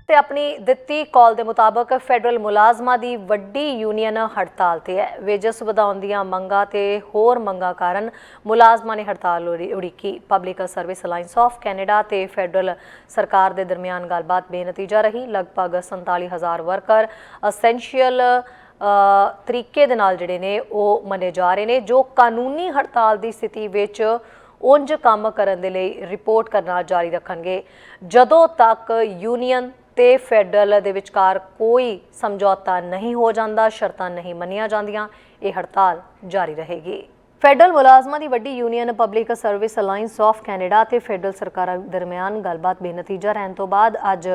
ਤੇ ਆਪਣੀ ਦਿੱਤੀ ਕਾਲ ਦੇ ਮੁਤਾਬਕ ਫੈਡਰਲ ਮੁਲਾਜ਼ਮਾਂ ਦੀ ਵੱਡੀ ਯੂਨੀਅਨ ਹੜਤਾਲ ਤੇ ਹੈ। ਵੇਜਸ ਵਧਾਉਣ ਦੀਆਂ ਮੰਗਾਂ ਤੇ ਹੋਰ ਮੰਗਾਂ ਕਾਰਨ ਮੁਲਾਜ਼ਮਾਂ ਨੇ ਹੜਤਾਲ ਉਡੀਕੀ। Public service alliance of Canada ਤੇ ਫੈਡਰਲ ਸਰਕਾਰ ਦੇ ਦਰਮਿਆਨ ਗੱਲਬਾਤ ਬੇਨਤੀਜਾ ਰਹੀ। ਲਗਭਗ 47,000 ਵਰਕਰ ਅਸੈਂਸ਼ੀਅਲ ਤਰੀਕੇ ਦੇ ਨਾਲ ਜਿਹੜੇ ਨੇ ਉਹ ਮੰਨੇ ਜਾ ਰਹੇ ਨੇ, ਜੋ ਕਾਨੂੰਨੀ ਹੜਤਾਲ ਦੀ ਸਥਿਤੀ ਵਿੱਚ ਉਂਝ ਕੰਮ ਕਰਨ ਦੇ ਲਈ ਰਿਪੋਰਟ ਕਰਨਾ ਜਾਰੀ ਰੱਖਣਗੇ ਜਦੋਂ ਤੱਕ ਯੂਨੀਅਨ ਤੇ ਫੈਡਰਲ ਦੇ ਵਿਚਕਾਰ ਕੋਈ ਸਮਝੌਤਾ ਨਹੀਂ ਹੋ ਜਾਂਦਾ, ਸ਼ਰਤਾਂ ਨਹੀਂ ਮੰਨੀਆਂ ਜਾਂਦੀਆਂ, ਇਹ ਹੜਤਾਲ ਜਾਰੀ ਰਹੇਗੀ। ਫੈਡਰਲ ਮੁਲਾਜ਼ਮਾਂ ਦੀ ਵੱਡੀ union public service alliance of Canada ਤੇ ਫੈਡਰਲ ਸਰਕਾਰਾਂ ਦਰਮਿਆਨ ਗੱਲਬਾਤ ਬੇਨਤੀਜਾ ਰਹਿਣ ਤੋਂ ਬਾਅਦ ਅੱਜ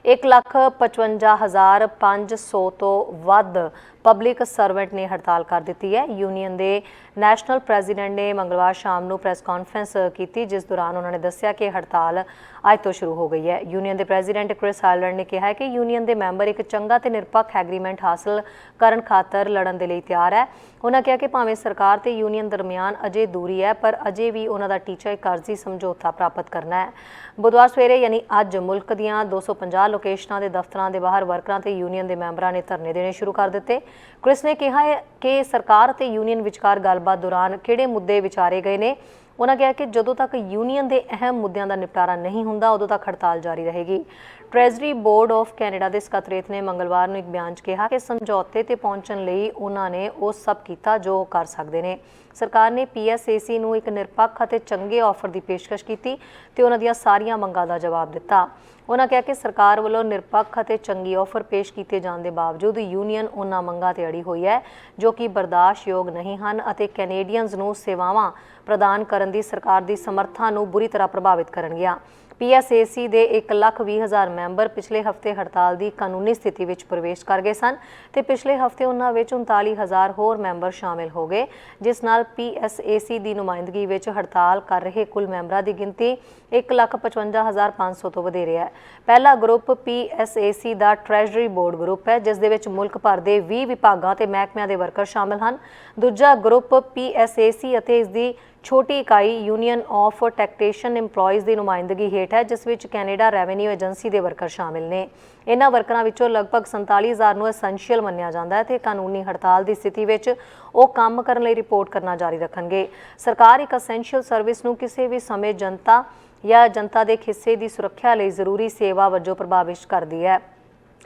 1,55,500 ਤੋਂ ਵੱਧ ਪਬਲਿਕ ਸਰਵੈਂਟ ਨੇ ਹੜਤਾਲ ਕਰ ਦਿੱਤੀ ਹੈ। ਯੂਨੀਅਨ ਦੇ ਨੈਸ਼ਨਲ ਪ੍ਰੈਜ਼ੀਡੈਂਟ ਨੇ ਮੰਗਲਵਾਰ ਸ਼ਾਮ ਨੂੰ ਪ੍ਰੈਸ ਕਾਨਫਰੰਸ ਕੀਤੀ, ਜਿਸ ਦੌਰਾਨ ਉਹਨਾਂ ਨੇ ਦੱਸਿਆ ਕਿ ਹੜਤਾਲ ਅੱਜ ਤੋਂ ਸ਼ੁਰੂ ਹੋ ਗਈ ਹੈ। ਯੂਨੀਅਨ ਦੇ ਪ੍ਰੈਜ਼ੀਡੈਂਟ ਕ੍ਰਿਸ ਹਾਇਲੈਂਡ ਨੇ ਕਿਹਾ ਕਿ ਯੂਨੀਅਨ ਦੇ ਮੈਂਬਰ ਇੱਕ ਚੰਗਾ ਤੇ ਨਿਰਪੱਖ ਐਗਰੀਮੈਂਟ ਹਾਸਲ ਕਰਨ ਖਾਤਰ ਲੜਨ ਦੇ ਲਈ ਤਿਆਰ ਹੈ। ਉਹਨਾਂ ਕਿਹਾ ਕਿ ਭਾਵੇਂ ਸਰਕਾਰ ਤੇ ਯੂਨੀਅਨ ਦਰਮਿਆਨ ਅਜੇ ਦੂਰੀ ਹੈ, ਪਰ ਅਜੇ ਵੀ ਉਹਨਾਂ ਦਾ ਟੀਚਾ ਇੱਕ ਕਾਰਜੀ ਸਮਝੌਤਾ ਪ੍ਰਾਪਤ ਕਰਨਾ ਹੈ। ਬੁੱਧਵਾਰ ਸਵੇਰੇ ਯਾਨੀ ਅੱਜ ਮੁਲਕ ਦੀਆਂ 250 ਲੋਕੇਸ਼ਨਾਂ ਦੇ ਦਫ਼ਤਰਾਂ ਦੇ ਬਾਹਰ ਵਰਕਰਾਂ ਤੇ ਯੂਨੀਅਨ ਦੇ ਮੈਂਬਰਾਂ ਨੇ ਧਰਨੇ ਦੇਣੇ ਸ਼ੁਰੂ ਕਰ ਦਿੱਤੇ। ਕ੍ਰਿਸ ਨੇ ਕਿਹਾ ਹੈ ਕਿ ਸਰਕਾਰ ਤੇ ਯੂਨੀਅਨ ਵਿਚਕਾਰ ਗੱਲਬਾਤ ਦੌਰਾਨ ਕਿਹੜੇ ਮੁੱਦੇ ਵਿਚਾਰੇ ਗਏ ਨੇ। ਉਹਨਾਂ ਕਿਹਾ ਕਿ ਜਦੋਂ ਤੱਕ ਯੂਨੀਅਨ ਦੇ ਅਹਿਮ ਮੁੱਦਿਆਂ ਦਾ ਨਿਪਟਾਰਾ ਨਹੀਂ ਹੁੰਦਾ, ਉਦੋਂ ਤੱਕ ਹੜਤਾਲ ਜਾਰੀ ਰਹੇਗੀ। ਟ੍ਰੈਜਰੀ ਬੋਰਡ ਆਫ ਕੈਨੇਡਾ ਦੇ ਸਕੱਤਰੇਤ ਨੇ ਮੰਗਲਵਾਰ ਨੂੰ ਇੱਕ ਬਿਆਨ 'ਚ ਕਿਹਾ ਕਿ ਸਮਝੌਤੇ ਤੇ ਪਹੁੰਚਣ ਲਈ ਉਹਨਾਂ ਨੇ ਉਹ ਸਭ ਕੀਤਾ ਜੋ ਉਹ ਕਰ ਸਕਦੇ ਨੇ। ਸਰਕਾਰ ਨੇ PSAC ਨੂੰ ਇੱਕ ਨਿਰਪੱਖ ਅਤੇ ਚੰਗੇ ਆਫਰ ਦੀ ਪੇਸ਼ਕਸ਼ ਕੀਤੀ ਤੇ ਉਹਨਾਂ ਦੀਆਂ ਸਾਰੀਆਂ ਮੰਗਾਂ ਦਾ ਜਵਾਬ ਦਿੱਤਾ। ਉਹਨਾਂ ਕਿਹਾ ਕਿ ਸਰਕਾਰ ਵੱਲੋਂ ਨਿਰਪੱਖ ਅਤੇ ਚੰਗੀ ਆਫਰ ਪੇਸ਼ ਕੀਤੇ ਜਾਣ ਦੇ ਬਾਵਜੂਦ ਯੂਨੀਅਨ ਉਹਨਾਂ ਮੰਗਾਂ ਤੇ ਅੜੀ ਹੋਈ ਹੈ ਜੋ ਕਿ ਬਰਦਾਸ਼ਤਯੋਗ ਨਹੀਂ ਹਨ ਅਤੇ ਕੈਨੇਡੀਅਨਜ਼ ਨੂੰ ਸੇਵਾਵਾਂ ਪ੍ਰਦਾਨ ਕਰਨ ਦੀ ਸਰਕਾਰ ਦੀ ਸਮਰੱਥਾ ਨੂੰ ਬੁਰੀ ਤਰ੍ਹਾਂ ਪ੍ਰਭਾਵਿਤ ਕਰਨਗੀਆਂ। PSAC ਦੇ 1,20,000 ਮੈਂਬਰ ਪਿਛਲੇ ਹਫ਼ਤੇ ਹੜਤਾਲ ਦੀ ਕਾਨੂੰਨੀ ਸਥਿਤੀ ਵਿੱਚ ਪ੍ਰਵੇਸ਼ ਕਰ ਗਏ ਸਨ ਤੇ ਪਿਛਲੇ ਹਫ਼ਤੇ ਉਹਨਾਂ ਵਿੱਚ 39,000 ਹੋਰ ਮੈਂਬਰ ਸ਼ਾਮਿਲ ਹੋ ਗਏ, ਜਿਸ ਨਾਲ PSAC ਦੀ ਨੁਮਾਇੰਦਗੀ ਵਿੱਚ ਹੜਤਾਲ ਕਰ ਰਹੇ ਕੁੱਲ ਮੈਂਬਰਾਂ ਦੀ ਗਿਣਤੀ 1,55,500 ਤੋਂ ਵਧੇਰੇ ਹੈ। ਪਹਿਲਾ ਗਰੁੱਪ PSAC ਦਾ ਟ੍ਰੈਜਰੀ ਬੋਰਡ ਗਰੁੱਪ ਹੈ, ਜਿਸ ਦੇ ਵਿੱਚ ਮੁਲਕ ਭਰ ਦੇ 20 ਵਿਭਾਗਾਂ ਤੇ ਮਹਿਕਮਿਆਂ ਦੇ ਵਰਕਰ ਸ਼ਾਮਿਲ ਹਨ। ਦੂਜਾ ਗਰੁੱਪ PSAC ਅਤੇ ਇਸ ਦੀ ਛੋਟੀ ਇਕਾਈ ਯੂਨੀਅਨ ਆਫ ਟੈਕਸੇਸ਼ਨ ਇੰਪਲੋਈਜ਼ ਦੀ ਨੁਮਾਇੰਦਗੀ ਹੇਠ ਹੈ, ਜਿਸ ਵਿੱਚ ਕੈਨੇਡਾ ਰੈਵਨਿਊ ਏਜੰਸੀ ਦੇ ਵਰਕਰ ਸ਼ਾਮਿਲ ਨੇ। ਇਹਨਾਂ ਵਰਕਰਾਂ ਵਿੱਚੋਂ ਲਗਭਗ 47,000 ਨੂੰ ਐਸੈਂਸ਼ੀਅਲ ਮੰਨਿਆ ਜਾਂਦਾ ਹੈ ਤੇ ਕਾਨੂੰਨੀ ਹੜਤਾਲ ਦੀ ਸਥਿਤੀ ਵਿੱਚ ਉਹ ਕੰਮ ਕਰਨ ਲਈ ਰਿਪੋਰਟ ਕਰਨਾ ਜਾਰੀ ਰੱਖਣਗੇ। ਸਰਕਾਰ ਇੱਕ ਐਸੈਂਸ਼ੀਅਲ ਸਰਵਿਸ ਨੂੰ ਕਿਸੇ ਵੀ ਸਮੇਂ ਜਨਤਾ ਜਾਂ ਜਨਤਾ ਦੇ ਹਿੱਸੇ ਦੀ ਸੁਰੱਖਿਆ ਲਈ ਜ਼ਰੂਰੀ ਸੇਵਾ ਵਜੋਂ ਪ੍ਰਭਾਵਿਤ ਕਰਦੀ ਹੈ।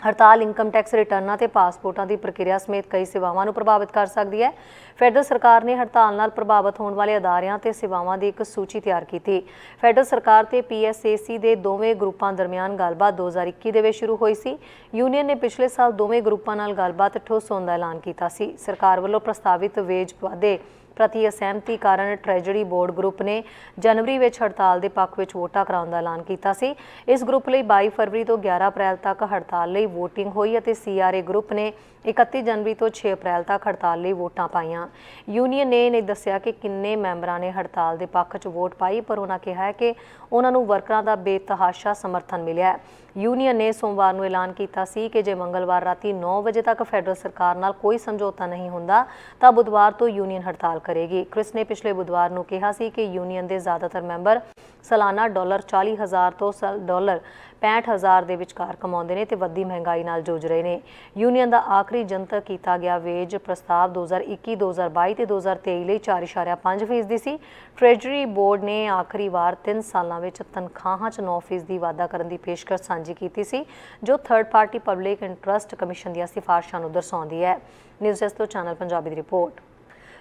ਹੜਤਾਲ ਇਨਕਮ ਟੈਕਸ ਰਿਟਰਨਾਂ ਤੇ ਪਾਸਪੋਰਟਾਂ ਦੀ ਪ੍ਰਕਿਰਿਆ ਸਮੇਤ ਕਈ ਸੇਵਾਵਾਂ ਨੂੰ ਪ੍ਰਭਾਵਿਤ ਕਰ ਸਕਦੀ ਹੈ। ਫੈਡਰਲ ਸਰਕਾਰ ਨੇ ਹੜਤਾਲ ਨਾਲ ਪ੍ਰਭਾਵਿਤ ਹੋਣ ਵਾਲੇ ਅਦਾਰਿਆਂ ਤੇ ਸੇਵਾਵਾਂ ਦੀ ਇੱਕ ਸੂਚੀ ਤਿਆਰ ਕੀਤੀ। ਫੈਡਰਲ ਸਰਕਾਰ ਤੇ PSAC ਦੇ ਦੋਵੇਂ ਗਰੁੱਪਾਂ ਦਰਮਿਆਨ ਗੱਲਬਾਤ 2021 ਦੇ ਵਿੱਚ ਸ਼ੁਰੂ ਹੋਈ ਸੀ। ਯੂਨੀਅਨ ਨੇ ਪਿਛਲੇ ਸਾਲ ਦੋਵੇਂ ਗਰੁੱਪਾਂ ਨਾਲ ਗੱਲਬਾਤ ਠੋਸ ਹੋਣ ਦਾ ਐਲਾਨ ਕੀਤਾ ਸੀ। ਸਰਕਾਰ ਵੱਲੋਂ ਪ੍ਰਸਤਾਵਿਤ ਵੇਜ ਵਾਧੇ ਪ੍ਰਤੀ ਅਸਹਿਮਤੀ ਕਾਰਨ ਟ੍ਰੈਜਰੀ ਬੋਰਡ ਗਰੁੱਪ ਨੇ ਜਨਵਰੀ ਵਿੱਚ ਹੜਤਾਲ ਦੇ ਪੱਖ ਵਿੱਚ ਵੋਟਾਂ ਕਰਾਉਣ ਦਾ ਐਲਾਨ ਕੀਤਾ ਸੀ। ਇਸ ਗਰੁੱਪ ਲਈ 22 ਫਰਵਰੀ ਤੋਂ 11 ਅਪ੍ਰੈਲ ਤੱਕ ਹੜਤਾਲ ਲਈ VOTING ਹੋਈ ਅਤੇ CRA ਗਰੁੱਪ ਨੇ 31 ਜਨਵਰੀ ਤੋਂ 6 ਅਪ੍ਰੈਲ ਤੱਕ ਹੜਤਾਲ ਲਈ ਵੋਟਾਂ ਪਾਈਆਂ। ਯੂਨੀਅਨ ਨੇ ਨਹੀਂ ਦੱਸਿਆ ਕਿ ਕਿੰਨੇ ਮੈਂਬਰਾਂ ਨੇ ਹੜਤਾਲ ਦੇ ਪੱਖ 'ਚ ਵੋਟ ਪਾਈ, ਪਰ ਉਹਨਾਂ ਕਿਹਾ ਹੈ ਕਿ ਉਹਨਾਂ ਨੂੰ ਵਰਕਰਾਂ ਦਾ ਬੇਤਹਾਸ਼ਾ ਸਮਰਥਨ ਮਿਲਿਆ ਹੈ। ਯੂਨੀਅਨ ਨੇ ਸੋਮਵਾਰ ਨੂੰ ਐਲਾਨ ਕੀਤਾ ਸੀ ਕਿ ਜੇ ਮੰਗਲਵਾਰ ਰਾਤੀ 9 ਵਜੇ ਤੱਕ ਫੈਡਰਲ ਸਰਕਾਰ ਨਾਲ ਕੋਈ ਸਮਝੌਤਾ ਨਹੀਂ ਹੁੰਦਾ ਤਾਂ ਬੁੱਧਵਾਰ ਤੋਂ ਯੂਨੀਅਨ ਹੜਤਾਲ ਕਰੇਗੀ। ਕ੍ਰਿਸ ਨੇ ਪਿਛਲੇ ਬੁੱਧਵਾਰ ਨੂੰ ਕਿਹਾ ਸੀ ਕਿ ਯੂਨੀਅਨ ਦੇ ਜ਼ਿਆਦਾਤਰ ਮੈਂਬਰ ਸਾਲਾਨਾ $40,000 ਤੋਂ $65,000 ਦੇ ਵਿਚਕਾਰ ਕਮਾਉਂਦੇ ਨੇ ਤੇ ਵੱਧਦੀ ਮਹਿੰਗਾਈ ਨਾਲ ਜੂਝ ਰਹੇ ਨੇ। ਯੂਨੀਅਨ ਦਾ ਆਖਰੀ ਜਨਤਕ ਕੀਤਾ ਗਿਆ ਵੇਜ ਪ੍ਰਸਤਾਵ 2021, 2022 ਤੇ 2023 ਲਈ 4.5% ਸੀ। ਟ੍ਰੈਜਰੀ ਬੋਰਡ ਨੇ ਆਖਰੀ ਵਾਰ 3 ਸਾਲਾਂ ਵਿੱਚ ਤਨਖਾਹਾਂ 'ਚ 9% ਵਾਧਾ ਕਰਨ ਦੀ ਪੇਸ਼ਕਸ਼ ਸਾਂਝੀ ਕੀਤੀ ਸੀ, ਜੋ third party public interest commission ਦੀਆਂ ਸਿਫਾਰਸ਼ਾਂ ਨੂੰ ਦਰਸਾਉਂਦੀ ਹੈ। ਨਿਊਜ਼ ਡੈਸਕ ਤੋਂ ਚੈਨਲ ਪੰਜਾਬੀ ਦੀ ਰਿਪੋਰਟ।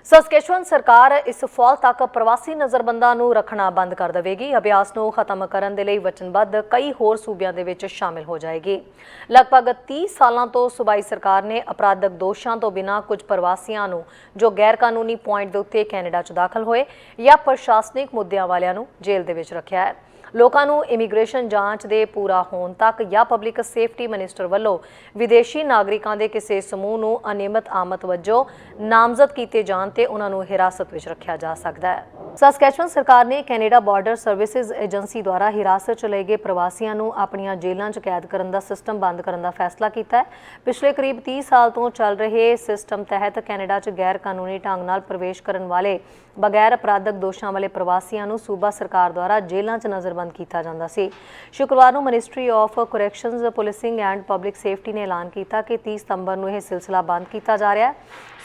ਸਸਕੇਚੁਅਨ ਸਰਕਾਰ ਇਸ ਫਾਲ ਤੱਕ ਪ੍ਰਵਾਸੀ ਨਜ਼ਰਬੰਦਾਂ ਨੂੰ ਰੱਖਣਾ ਬੰਦ ਕਰ ਦੇਵੇਗੀ। ਅਭਿਆਸ ਨੂੰ ਖਤਮ ਕਰਨ ਦੇ ਲਈ ਵਚਨਬੱਧ ਕਈ ਹੋਰ ਸੂਬਿਆਂ ਦੇ ਵਿੱਚ ਸ਼ਾਮਿਲ ਹੋ ਜਾਏਗੀ। ਲਗਭਗ 30 ਸਾਲਾਂ ਤੋਂ ਸੂਬਾਈ ਸਰਕਾਰ ਨੇ ਅਪਰਾਧਕ ਦੋਸ਼ਾਂ ਤੋਂ ਬਿਨਾਂ ਕੁਝ ਪ੍ਰਵਾਸੀਆਂ ਨੂੰ ਜੋ ਗੈਰ ਕਾਨੂੰਨੀ ਪੁਆਇੰਟ ਦੇ ਉੱਤੇ ਕੈਨੇਡਾ 'ਚ ਦਾਖਲ ਹੋਏ ਜਾਂ ਪ੍ਰਸ਼ਾਸਨਿਕ ਮੁੱਦਿਆਂ ਵਾਲਿਆਂ ਨੂੰ ਜੇਲ੍ਹ ਦੇ ਵਿੱਚ ਰੱਖਿਆ ਹੈ। ਲੋਕਾਂ ਨੂੰ ਇਮੀਗ੍ਰੇਸ਼ਨ ਜਾਂਚ ਦੇ ਪੂਰਾ ਹੋਣ ਤੱਕ ਜਾਂ ਪਬਲਿਕ ਸੇਫਟੀ ਮਿਨਿਸਟਰ ਵੱਲੋਂ ਵਿਦੇਸ਼ੀ ਨਾਗਰਿਕਾਂ ਦੇ ਕਿਸੇ ਸਮੂਹ ਨੂੰ ਅਨਿਯਮਿਤ ਆਮਦ ਵਜੋਂ ਨਾਮਜ਼ਦ ਕੀਤੇ ਜਾਣ ਤੇ ਉਹਨਾਂ ਨੂੰ ਹਿਰਾਸਤ ਵਿੱਚ ਰੱਖਿਆ ਜਾ ਸਕਦਾ ਹੈ। ਸਸਕੈਚੁਅਨ ਸਰਕਾਰ ਨੇ ਕੈਨੇਡਾ ਬਾਰਡਰ ਸਰਵਿਸਿਜ਼ ਏਜੰਸੀ ਦੁਆਰਾ ਹਿਰਾਸਤ 'ਚ ਲਏ ਗਏ ਪ੍ਰਵਾਸੀਆਂ ਨੂੰ ਆਪਣੀਆਂ ਜੇਲ੍ਹਾਂ 'ਚ ਕੈਦ ਕਰਨ ਦਾ ਸਿਸਟਮ ਬੰਦ ਕਰਨ ਦਾ ਫੈਸਲਾ ਕੀਤਾ ਹੈ। ਪਿਛਲੇ ਕਰੀਬ 30 ਸਾਲ ਤੋਂ ਚੱਲ ਰਹੇ ਸਿਸਟਮ ਤਹਿਤ ਕੈਨੇਡਾ 'ਚ ਗੈਰ ਕਾਨੂੰਨੀ ਢੰਗ ਨਾਲ ਪ੍ਰਵੇਸ਼ ਕਰਨ ਵਾਲੇ ਬਗੈਰ ਅਪਰਾਧਕ ਦੋਸ਼ਾਂ ਵਾਲੇ ਪ੍ਰਵਾਸੀਆਂ ਨੂੰ ਸੂਬਾ ਸਰਕਾਰ ਦੁਆਰਾ ਜੇਲ੍ਹਾਂ 'ਚ ਨਜ਼ਰਬੰਦ ਕੀਤਾ ਜਾਂਦਾ ਸੀ। ਸ਼ੁੱਕਰਵਾਰ ਨੂੰ ministry of corrections, policing and public safety ਨੇ ਐਲਾਨ ਕੀਤਾ ਕਿ 30 ਸਤੰਬਰ ਨੂੰ ਇਹ ਸਿਲਸਿਲਾ ਬੰਦ ਕੀਤਾ ਜਾ ਰਿਹਾ ਹੈ।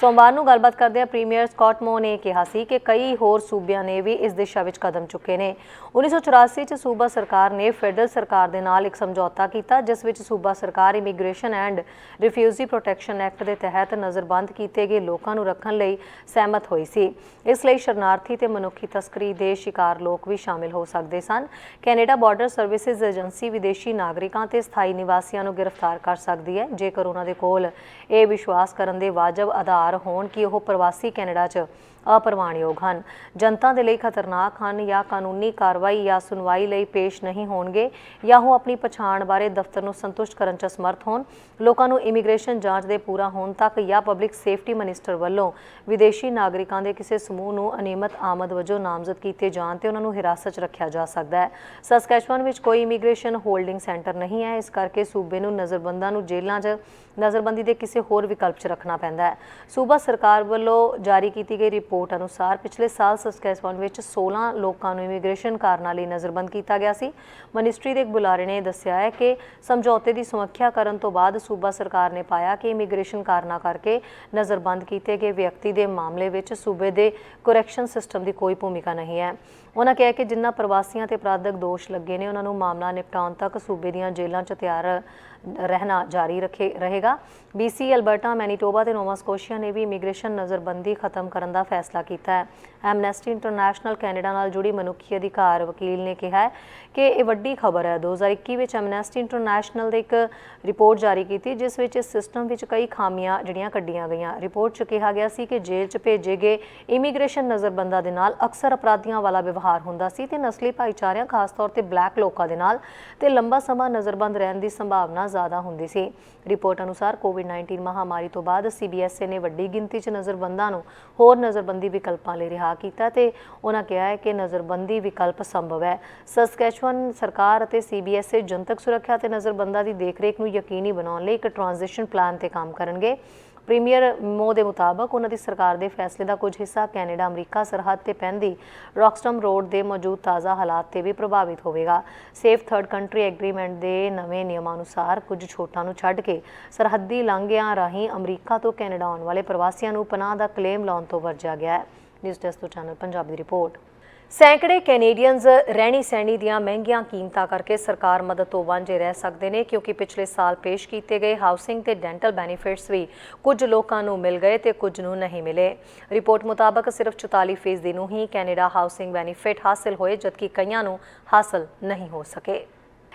ਸੋਮਵਾਰ ਨੂੰ ਗੱਲਬਾਤ ਕਰਦਿਆਂ ਪ੍ਰੀਮੀਅਰ ਸਕੌਟ ਮੋ ਨੇ ਕਿਹਾ ਸੀ ਕਿ ਕਈ ਹੋਰ ਸੂਬਿਆਂ ਨੇ ਵੀ ਇਸ ਦਿਸ਼ਾ ਵਿੱਚ ਕਦਮ ਚੁੱਕੇ ਨੇ। 1984 ਚ ਸੂਬਾ ਸਰਕਾਰ ਨੇ ਫੈਡਰਲ ਸਰਕਾਰ ਦੇ ਨਾਲ ਇੱਕ ਸਮਝੌਤਾ ਕੀਤਾ ਜਿਸ ਵਿੱਚ ਸੂਬਾ ਸਰਕਾਰ immigration and refugee protection act ਦੇ ਤਹਿਤ ਨਜ਼ਰਬੰਦ ਕੀਤੇ ਗਏ ਲੋਕਾਂ ਨੂੰ ਰੱਖਣ ਲਈ ਸਹਿਮਤ ਹੋਈ ਸੀ। ਇਸ ਲਈ ਸ਼ਰਨਾਰਥੀ ਤੇ ਮਨੁੱਖੀ ਤਸਕਰੀ ਦੇ ਸ਼ਿਕਾਰ ਲੋਕ ਵੀ ਸ਼ਾਮਿਲ ਹੋ ਸਕਦੇ ਸਨ। ਕੈਨੇਡਾ ਬਾਰਡਰ ਸਰਵਿਸਿਜ਼ ਏਜੰਸੀ ਵਿਦੇਸ਼ੀ ਨਾਗਰਿਕਾਂ ਤੇ ਸਥਾਈ ਨਿਵਾਸੀਆਂ ਨੂੰ ਗ੍ਰਿਫਤਾਰ ਕਰ ਸਕਦੀ ਹੈ ਜੇਕਰ ਉਹਨਾਂ ਦੇ ਕੋਲ ਇਹ ਵਿਸ਼ਵਾਸ ਕਰਨ ਦੇ ਵਾਜਬ ਆਧਾਰ ਹੋਣ ਕਿ ਉਹ ਪ੍ਰਵਾਸੀ ਕੈਨੇਡਾ 'ਚ ਅਪਰਵਾਨਯੋਗ ਹਨ, ਜਨਤਾ ਦੇ ਲਈ ਖਤਰਨਾਕ ਹਨ ਜਾਂ ਕਾਨੂੰਨੀ ਕਾਰਵਾਈ ਜਾਂ ਸੁਣਵਾਈ ਲਈ ਪੇਸ਼ ਨਹੀਂ ਹੋਣਗੇ ਜਾਂ ਉਹ ਆਪਣੀ ਪਛਾਣ ਬਾਰੇ ਦਫ਼ਤਰ ਨੂੰ ਸੰਤੁਸ਼ਟ ਕਰਨ 'ਚ ਸਮਰਥ ਹੋਣ। ਲੋਕਾਂ ਨੂੰ ਇਮੀਗ੍ਰੇਸ਼ਨ ਜਾਂਚ ਦੇ ਪੂਰਾ ਹੋਣ ਤੱਕ ਜਾਂ ਪਬਲਿਕ ਸੇਫਟੀ ਮਿਨਿਸਟਰ ਵੱਲੋਂ ਵਿਦੇਸ਼ੀ ਨਾਗਰਿਕਾਂ ਦੇ ਕਿਸੇ ਸਮੂਹ ਨੂੰ ਅਨਿਯਮਿਤ ਆਮਦ ਵਜੋਂ ਨਾਮਜ਼ਦ ਕੀਤੇ ਜਾਣ ਤੇ ਉਹਨਾਂ ਨੂੰ ਹਿਰਾਸਤ 'ਚ ਰੱਖਿਆ ਜਾ ਸਕਦਾ ਹੈ। ਸਸਕੈਚੁਅਨ ਵਿੱਚ ਕੋਈ ਇਮੀਗ੍ਰੇਸ਼ਨ ਹੋਲਡਿੰਗ ਸੈਂਟਰ ਨਹੀਂ ਹੈ, ਇਸ ਕਰਕੇ ਸੂਬੇ ਨੂੰ ਨਜ਼ਰਬੰਦਾਂ ਨੂੰ ਜੇਲ੍ਹਾਂ 'ਚ ਨਜ਼ਰਬੰਦੀ ਦੇ ਕਿਸੇ ਹੋਰ ਵਿਕਲਪ 'ਚ ਰੱਖਣਾ ਪੈਂਦਾ ਹੈ। ਸੂਬਾ ਸਰਕਾਰ ਵੱਲੋਂ ਜਾਰੀ ਕੀਤੀ ਗਈ ਰਿਪੋਰਟ ਅਨੁਸਾਰ ਪਿਛਲੇ ਸਾਲ ਸਸਕੈਚੁਅਨ ਵਿੱਚ 16 ਲੋਕਾਂ ਨੂੰ ਇਮੀਗ੍ਰੇਸ਼ਨ ਕਾਰਨਾਂ ਲਈ ਨਜ਼ਰਬੰਦ ਕੀਤਾ ਗਿਆ ਸੀ। ਮਿਨਿਸਟਰੀ ਦੇ ਇੱਕ ਬੁਲਾਰੇ ਨੇ ਦੱਸਿਆ ਹੈ ਕਿ ਸਮਝੌਤੇ ਦੀ ਸਮੀਖਿਆ ਕਰਨ ਤੋਂ ਬਾਅਦ ਸੂਬਾ ਸਰਕਾਰ ਨੇ ਪਾਇਆ ਕਿ ਇਮੀਗ੍ਰੇਸ਼ਨ ਕਾਰਨਾਂ ਕਰਕੇ ਨਜ਼ਰਬੰਦ ਕੀਤੇ ਗਏ ਵਿਅਕਤੀ ਦੇ ਮਾਮਲੇ ਵਿੱਚ ਸੂਬੇ ਦੇ ਕਰੈਕਸ਼ਨ ਸਿਸਟਮ ਦੀ ਕੋਈ ਭੂਮਿਕਾ ਨਹੀਂ ਹੈ। ਉਹਨਾਂ ਕਿਹਾ ਕਿ ਜਿਨ੍ਹਾਂ ਪ੍ਰਵਾਸੀਆਂ ਤੇ ਅਪਰਾਧਕ ਦੋਸ਼ ਲੱਗੇ ਨੇ ਉਹਨਾਂ ਨੂੰ ਮਾਮਲਾ ਨਿਪਟਾਉਣ ਤੱਕ ਸੂਬੇ ਦੀਆਂ ਜੇਲ੍ਹਾਂ 'ਚ ਤਿਆਰ ਰਹਿਣਾ ਜਾਰੀ ਰਹੇਗਾ। BC, ਅਲਬਰਟਾ, ਮੈਨੀਟੋਬਾ ਤੇ ਨੋਵਾ ਸਕੋਸ਼ੀਆ ਨੇ ਵੀ ਇਮੀਗ੍ਰੇਸ਼ਨ ਨਜ਼ਰਬੰਦੀ ਖਤਮ ਕਰਨ ਦਾ ਫੈਸਲਾ ਕੀਤਾ ਹੈ। ਐਮਨੈਸਟੀ ਇੰਟਰਨੈਸ਼ਨਲ ਕੈਨੇਡਾ ਨਾਲ ਜੁੜੀ ਮਨੁੱਖੀ ਅਧਿਕਾਰ ਵਕੀਲ ਨੇ ਕਿਹਾ ਹੈ ਕਿ ਇਹ ਵੱਡੀ ਖਬਰ ਹੈ। 2021 ਵਿੱਚ ਐਮਨੈਸਟੀ ਇੰਟਰਨੈਸ਼ਨਲ ਨੇ ਇੱਕ ਰਿਪੋਰਟ ਜਾਰੀ ਕੀਤੀ ਜਿਸ ਵਿੱਚ ਇਸ ਸਿਸਟਮ ਵਿੱਚ ਕਈ ਖਾਮੀਆਂ ਜਿਹੜੀਆਂ ਕੱਢੀਆਂ ਗਈਆਂ। ਰਿਪੋਰਟ 'ਚ ਕਿਹਾ ਗਿਆ ਸੀ ਕਿ ਜੇਲ੍ਹ 'ਚ ਭੇਜੇ ਗਏ ਇਮੀਗ੍ਰੇਸ਼ਨ ਨਜ਼ਰਬੰਦਾਂ ਦੇ ਨਾਲ ਅਕਸਰ ਅਪਰਾਧੀਆਂ ਵਾਲਾ ਵਿਵਹਾਰ ਹੁੰਦਾ ਸੀ ਤੇ ਨਸਲੀ ਭਾਈਚਾਰਿਆਂ ਖਾਸ ਤੌਰ ਤੇ ਬਲੈਕ ਲੋਕਾਂ ਦੇ ਨਾਲ ਤੇ ਲੰਬਾ ਸਮਾਂ ਨਜ਼ਰਬੰਦ ਰਹਿਣ ਦੀ ਸੰਭਾਵਨਾ ਜ਼ਿਆਦਾ ਹੁੰਦੀ ਸੀ। ਰਿਪੋਰਟ ਅਨੁਸਾਰ ਕੋਵਿਡ-19 ਮਹਾਮਾਰੀ ਤੋਂ ਬਾਅਦ CBSA ਨੇ ਵੱਡੀ ਗਿਣਤੀ 'ਚ ਨਜ਼ਰਬੰਦਾਂ ਨੂੰ ਹੋਰ ਨਜ਼ਰਬੰਦੀ ਵਿਕਲਪਾਂ ਲਈ ਰਿਹਾ ਕੀਤਾ ਤੇ ਉਹਨਾਂ ਕਿਹਾ ਹੈ ਕਿ ਨਜ਼ਰਬੰਦੀ ਵਿਕਲਪ ਸੰਭਵ ਹੈ। ਸਸਕੈਚੁਅਨ ਸਰਕਾਰ ਅਤੇ CBSA ਜਨਤਕ ਸੁਰੱਖਿਆ ਤੇ ਨਜ਼ਰਬੰਦਾਂ ਦੀ ਦੇਖਰੇਖ ਨੂੰ ਯਕੀਨੀ ਬਣਾਉਣ ਲਈ ਇੱਕ ਟ੍ਰਾਂਜੀਸ਼ਨ ਪਲਾਨ ਤੇ ਕੰਮ ਕਰਨਗੇ। ਪ੍ਰੀਮੀਅਰ ਮੋ ਦੇ ਮੁਤਾਬਕ ਉਹਨਾਂ ਦੀ ਸਰਕਾਰ ਦੇ ਫੈਸਲੇ ਦਾ ਕੁਝ ਹਿੱਸਾ ਕੈਨੇਡਾ ਅਮਰੀਕਾ ਸਰਹੱਦ ਤੇ ਪੈਂਦੀ ਰੌਕਸਟਮ ਰੋਡ ਦੇ ਮੌਜੂਦ ਤਾਜ਼ਾ ਹਾਲਾਤ ਤੇ ਵੀ ਪ੍ਰਭਾਵਿਤ ਹੋਵੇਗਾ। ਸੇਫ ਥਰਡ ਕੰਟਰੀ ਐਗਰੀਮੈਂਟ ਦੇ ਨਵੇਂ ਨਿਯਮਾਂ ਅਨੁਸਾਰ ਕੁਝ ਛੋਟਾਂ ਨੂੰ ਛੱਡ ਕੇ ਸਰਹੱਦੀ ਲਾਂਘਿਆਂ ਰਾਹੀਂ ਅਮਰੀਕਾ ਤੋਂ ਕੈਨੇਡਾ ਆਉਣ ਵਾਲੇ ਪ੍ਰਵਾਸੀਆਂ ਨੂੰ ਪਨਾਹ ਦਾ ਕਲੇਮ ਲਾਉਣ ਤੋਂ ਵਰਜਿਆ ਗਿਆ ਹੈ। ਨਿਊਜ਼ ਡੈਸਕ ਤੋਂ ਚੈਨਲ ਪੰਜਾਬੀ ਦੀ ਰਿਪੋਰਟ। ਸੈਂਕੜੇ ਕੈਨੇਡੀਅਨਜ਼ ਰਹਿਣੀ ਸਹਿਣੀ ਦੀਆਂ ਮਹਿੰਗੀਆਂ ਕੀਮਤਾਂ ਕਰਕੇ ਸਰਕਾਰ ਮਦਦ ਤੋਂ ਵਾਂਝੇ ਰਹਿ ਸਕਦੇ ਨੇ ਕਿਉਂਕਿ ਪਿਛਲੇ ਸਾਲ ਪੇਸ਼ ਕੀਤੇ ਗਏ ਹਾਊਸਿੰਗ ਤੇ ਡੈਂਟਲ ਬੈਨੀਫਿਟਸ ਵੀ ਕੁਝ ਲੋਕਾਂ ਨੂੰ ਮਿਲ ਗਏ ਤੇ ਕੁਝ ਨੂੰ ਨਹੀਂ ਮਿਲੇ। ਰਿਪੋਰਟ ਮੁਤਾਬਕ ਸਿਰਫ 44% ਨੂੰ ਹੀ ਕੈਨੇਡਾ ਹਾਊਸਿੰਗ ਬੈਨੀਫਿਟ ਹਾਸਲ ਹੋਏ ਜਦਕਿ ਕਈਆਂ ਨੂੰ ਹਾਸਲ ਨਹੀਂ ਹੋ ਸਕੇ।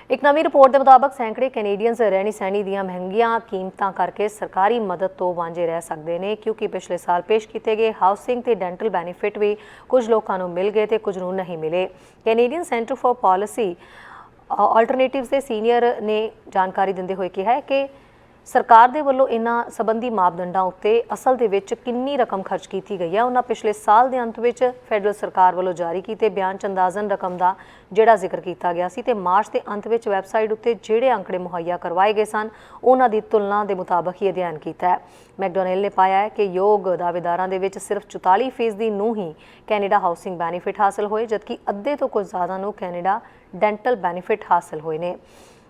ਇੱਕ ਨਵੀਂ ਰਿਪੋਰਟ ਦੇ ਮੁਤਾਬਕ ਸੈਂਕੜੇ ਕੈਨੇਡੀਅਨਜ਼ ਰਹਿਣੀ ਸਹਿਣੀ ਦੀਆਂ ਮਹਿੰਗੀਆਂ ਕੀਮਤਾਂ ਕਰਕੇ ਸਰਕਾਰੀ ਮਦਦ ਤੋਂ ਵਾਂਝੇ ਰਹਿ ਸਕਦੇ ਨੇ ਕਿਉਂਕਿ ਪਿਛਲੇ ਸਾਲ ਪੇਸ਼ ਕੀਤੇ ਗਏ ਹਾਊਸਿੰਗ ਤੇ ਡੈਂਟਲ ਬੈਨੀਫਿਟ ਵੀ ਕੁਝ ਲੋਕਾਂ ਨੂੰ ਮਿਲ ਗਏ ਤੇ ਕੁਝ ਨੂੰ ਨਹੀਂ ਮਿਲੇ। ਕੈਨੇਡੀਅਨ ਸੈਂਟਰ ਫਾਰ ਪਾਲਿਸੀ ਆਲਟਰਨੇਟਿਵਸ ਦੇ ਸੀਨੀਅਰ ਨੇ ਜਾਣਕਾਰੀ ਦਿੰਦੇ ਹੋਏ ਕਿਹਾ ਹੈ ਕਿ ਸਰਕਾਰ ਦੇ ਵੱਲੋਂ ਇਹਨਾਂ ਸੰਬੰਧੀ ਮਾਪਦੰਡਾਂ ਉੱਤੇ ਅਸਲ ਦੇ ਵਿੱਚ ਕਿੰਨੀ ਰਕਮ ਖਰਚ ਕੀਤੀ ਗਈ ਹੈ। ਉਹਨਾਂ ਪਿਛਲੇ ਸਾਲ ਦੇ ਅੰਤ ਵਿੱਚ ਫੈਡਰਲ ਸਰਕਾਰ ਵੱਲੋਂ ਜਾਰੀ ਕੀਤੇ ਬਿਆਨ 'ਚ ਅੰਦਾਜ਼ਨ ਰਕਮ ਦਾ ਜਿਹੜਾ ਜ਼ਿਕਰ ਕੀਤਾ ਗਿਆ ਸੀ ਤੇ ਮਾਰਚ ਦੇ ਅੰਤ ਵਿੱਚ ਵੈਬਸਾਈਟ ਉੱਤੇ ਜਿਹੜੇ ਅੰਕੜੇ ਮੁਹੱਈਆ ਕਰਵਾਏ ਗਏ ਸਨ ਉਹਨਾਂ ਦੀ ਤੁਲਨਾ ਦੇ ਮੁਤਾਬਕ ਹੀ ਅਧਿਐਨ ਕੀਤਾ ਹੈ। ਮੈਕਡੋਨਲਡ ਨੇ ਪਾਇਆ ਹੈ ਕਿ ਯੋਗ ਦਾਅਵੇਦਾਰਾਂ ਦੇ ਵਿੱਚ ਸਿਰਫ 44% ਨੂੰ ਹੀ ਕੈਨੇਡਾ ਹਾਊਸਿੰਗ ਬੈਨੀਫਿਟ ਹਾਸਲ ਹੋਏ ਜਦਕਿ ਅੱਧੇ ਤੋਂ ਕੁਝ ਜ਼ਿਆਦਾ ਨੂੰ ਕੈਨੇਡਾ ਡੈਂਟਲ ਬੈਨੀਫਿਟ ਹਾਸਲ ਹੋਏ ਨੇ।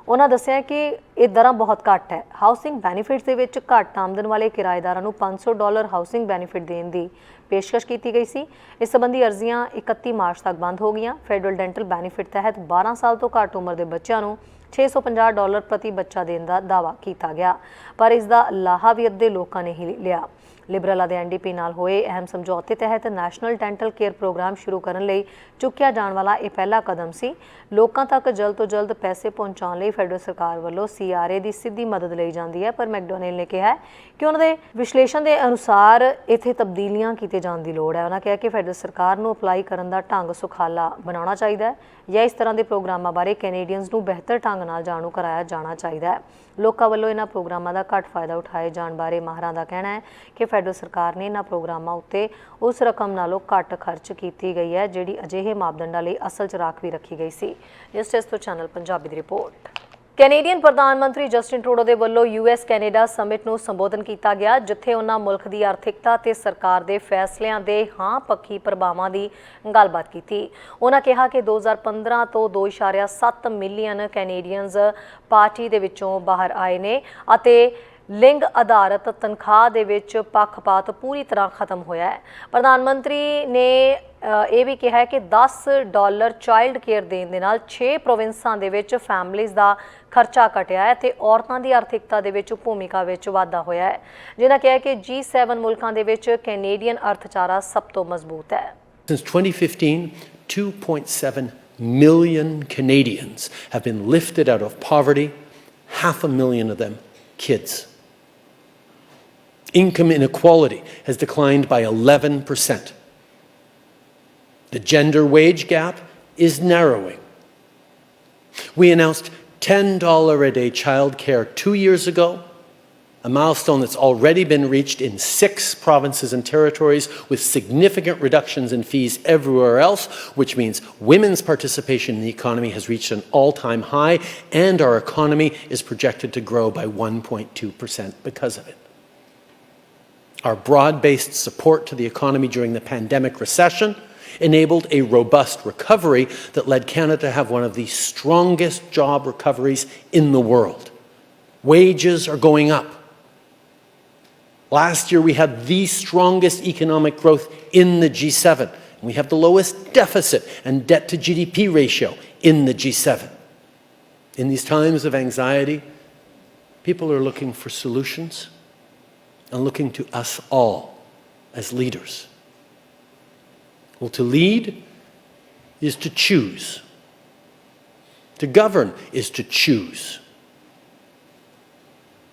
ਉਹਨਾਂ ਦੱਸਿਆ ਕਿ ਇਹ ਦਰਾਂ ਬਹੁਤ ਘੱਟ ਹੈ। ਹਾਊਸਿੰਗ ਬੈਨੀਫਿਟਸ ਦੇ ਵਿੱਚ ਘੱਟ ਆਮਦਨ ਵਾਲੇ ਕਿਰਾਏਦਾਰਾਂ ਨੂੰ $500 ਹਾਊਸਿੰਗ ਬੈਨੀਫਿਟ ਦੇਣ ਦੀ ਪੇਸ਼ਕਸ਼ ਕੀਤੀ ਗਈ ਸੀ। ਇਸ ਸੰਬੰਧੀ ਅਰਜ਼ੀਆਂ 31 ਮਾਰਚ ਤੱਕ ਬੰਦ ਹੋ ਗਈਆਂ। ਫੈਡਰਲ ਡੈਂਟਲ ਬੈਨੀਫਿਟ ਤਹਿਤ 12 ਸਾਲ ਤੋਂ ਘੱਟ ਉਮਰ ਦੇ ਬੱਚਿਆਂ ਨੂੰ $650 ਪ੍ਰਤੀ ਬੱਚਾ ਦੇਣ ਦਾ ਦਾਅਵਾ ਕੀਤਾ ਗਿਆ ਪਰ ਇਸ ਦਾ ਲਾਹਾ ਵੀ ਅੱਧੇ ਲੋਕਾਂ ਨੇ ਹੀ ਲਿਆ। ਲਿਬਰਲਾਂ ਦੇ NDP ਨਾਲ ਹੋਏ ਅਹਿਮ ਸਮਝੌਤੇ ਤਹਿਤ ਨੈਸ਼ਨਲ ਡੈਂਟਲ ਕੇਅਰ ਪ੍ਰੋਗਰਾਮ ਸ਼ੁਰੂ ਕਰਨ ਲਈ ਚੁੱਕਿਆ ਜਾਣ ਵਾਲਾ ਇਹ ਪਹਿਲਾ ਕਦਮ ਸੀ। ਲੋਕਾਂ ਤੱਕ ਜਲਦ ਤੋਂ ਜਲਦ ਪੈਸੇ ਪਹੁੰਚਾਉਣ ਲਈ ਫੈਡਰਲ ਸਰਕਾਰ ਵੱਲੋਂ CRA ਦੀ ਸਿੱਧੀ ਮਦਦ ਲਈ ਜਾਂਦੀ ਹੈ ਪਰ ਮੈਕਡੋਨਲਡ ਨੇ ਕਿਹਾ ਕਿ ਉਹਨਾਂ ਦੇ ਵਿਸ਼ਲੇਸ਼ਣ ਦੇ ਅਨੁਸਾਰ ਇੱਥੇ ਤਬਦੀਲੀਆਂ ਕੀਤੇ जाने की लोड़ है। उन्होंने कहा कि फैडरल सरकार को अपलाई करने का ढंग सुखाला बनाना चाहिए या इस तरह के प्रोग्रामों बारे कैनेडियंस को बेहतर ढंग नाल जाणू कराया जाना चाहिए। लोगों वालों इन्हां प्रोग्रामों का घट फायदा उठाए जाने बारे माहरां दा कहना है कि फैडरल सरकार ने इन्हां प्रोग्रामों उत्ते उस रकम नालों घट खर्च की गई है जिहड़ी अजिहे मापदंडां लई असल च राख भी रखी गई सी। जस्टिस तो चैनल पंजाबी की रिपोर्ट। कैनेडियन प्रधानमंत्री जस्टिन ट्रूडो के वलों US कैनेडा समिट ਨੂੰ संबोधन किया गया, जिथे उन्होंने मुल्क की आर्थिकता ते सरकार के फैसलों के हाँ पक्षी प्रभावों की गलबात की। उन्होंने कहा कि 2015 तो 2.7 मिलियन कैनेडियंस पार्टी के विचों बाहर आए ने अते लिंग आधारित तनख्वाह दे विच पक्षपात पूरी तरह खत्म होया है। प्रधानमंत्री ने यह भी कहा है कि $10 चाइल्ड केयर देने दे नाल 6 प्रोविंसां दे विच फैमिलीज़ दा खर्चा घटिया है ते औरतां दी आर्थिकता दे विच भूमिका विच वाधा होया है। जिन्हां कहा कि G7 मुल्कां दे विच कैनेडियन अर्थचारा सब तो मजबूत है। Since 2015, 2.7 million Canadians have been lifted out of poverty, 500,000 of them kids. Income inequality has declined by 11%. The gender wage gap is narrowing. We announced $10 a day childcare 2 years ago, a milestone that's already been reached in 6 provinces and territories, with significant reductions in fees everywhere else, which means women's participation in the economy has reached an all-time high, and our economy is projected to grow by 1.2% because of it. Our broad-based support to the economy during the pandemic recession enabled a robust recovery that led Canada to have one of the strongest job recoveries in the world. Wages are going up. Last year we had the strongest economic growth in the G7. And we have the lowest deficit and debt to GDP ratio in the G7. In these times of anxiety, people are looking for solutions and looking to us all as leaders. Well, to lead is to choose. To govern is to choose.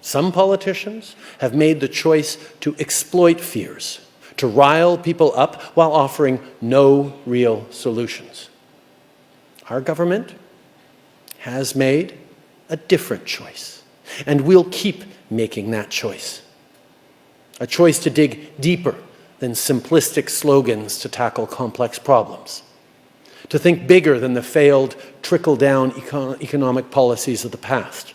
Some politicians have made the choice to exploit fears, to rile people up while offering no real solutions. Our government has made a different choice, and we'll keep making that choice. A choice to dig deeper than simplistic slogans to tackle complex problems. To think bigger than the failed trickle-down economic policies of the past.